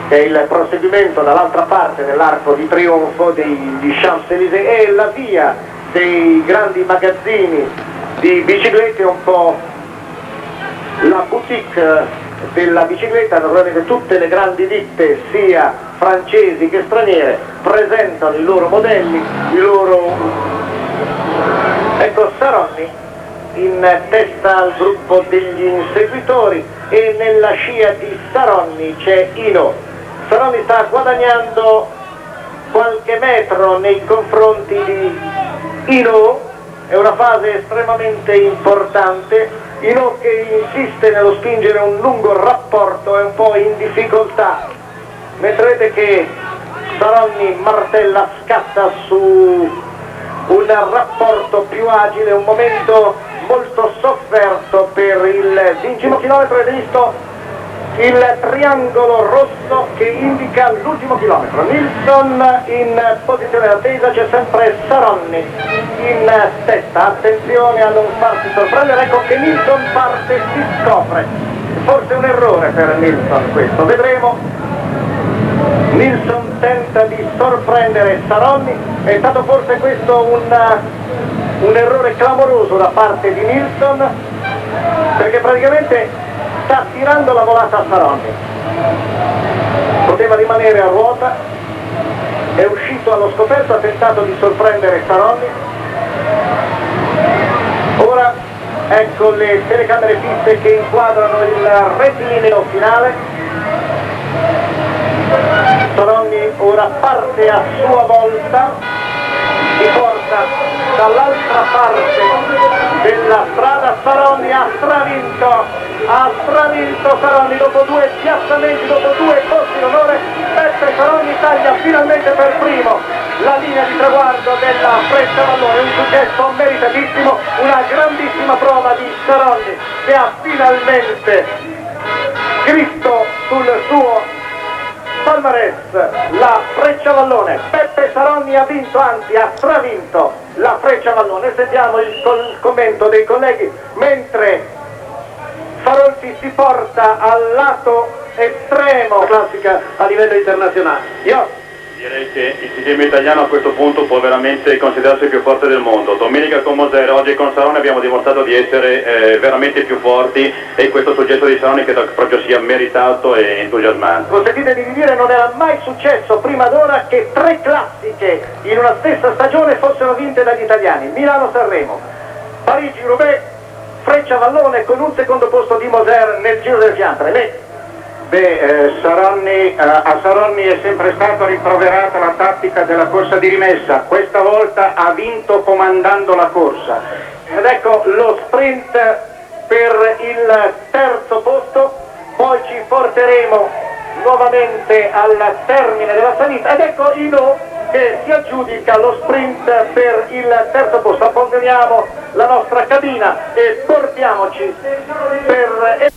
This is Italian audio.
che è il proseguimento dall'altra parte dell'Arco di Trionfo di Champs-Élysées, è la via dei grandi magazzini di biciclette, un po' la boutique della bicicletta. Naturalmente tutte le grandi ditte, sia francesi che straniere, presentano i loro modelli, ecco Saronni in testa al gruppo degli inseguitori, e nella scia di Saronni c'è Hinault. Saronni sta guadagnando qualche metro nei confronti di Hinault, è una fase estremamente importante. Hinault che insiste nello spingere un lungo rapporto, è un po' in difficoltà, mentre vedete che Saronni martella, scatta su un rapporto più agile, un momento molto sofferto per il 20° chilometro. Avete visto il triangolo rosso che indica l'ultimo chilometro. Nilsson in posizione d'attesa, c'è sempre Saronni in testa. Attenzione a non farsi sorprendere, ecco che Nilsson parte, si scopre, forse un errore per Nilsson questo, vedremo. Nilsson tenta di sorprendere Saronni, è stato forse questo un errore clamoroso da parte di Nilsson, perché praticamente sta tirando la volata a Saronni, poteva rimanere a ruota, è uscito allo scoperto, ha tentato di sorprendere Saronni. Ora ecco le telecamere fisse che inquadrano il rettilineo finale. Saronni ora parte a sua volta, si porta dall'altra parte della strada. Saronni ha stravinto Saronni dopo 2 piazzamenti, dopo 2 posti d'onore. Beppe Saronni taglia finalmente per primo la linea di traguardo della Frecciavallone, un successo meritatissimo, una grandissima prova di Saronni che ha finalmente scritto sul suo palmarès la Frecciavallone. Beppe Saronni ha vinto, anzi ha stravinto la Frecciavallone. Sentiamo il commento dei colleghi mentre Farolfi si porta al lato estremo classica a livello internazionale. Direi che il ciclismo italiano a questo punto può veramente considerarsi il più forte del mondo. Domenica con Moser, oggi con Saronni abbiamo dimostrato di essere veramente più forti, e questo successo di Saronni credo proprio sia meritato e entusiasmante. Consentitemi di dire, non era mai successo prima d'ora che 3 classiche in una stessa stagione fossero vinte dagli italiani. Milano-Sanremo, Parigi-Roubaix, Frecciavallone con un secondo posto di Moser nel Giro del Fiandre. A Saronni è sempre stata rimproverata la tattica della corsa di rimessa, questa volta ha vinto comandando la corsa. Ed ecco lo sprint per il terzo posto, poi ci porteremo nuovamente al termine della salita, ed ecco Hinault che si aggiudica lo sprint per il terzo posto. Abbandoniamo la nostra cabina e portiamoci per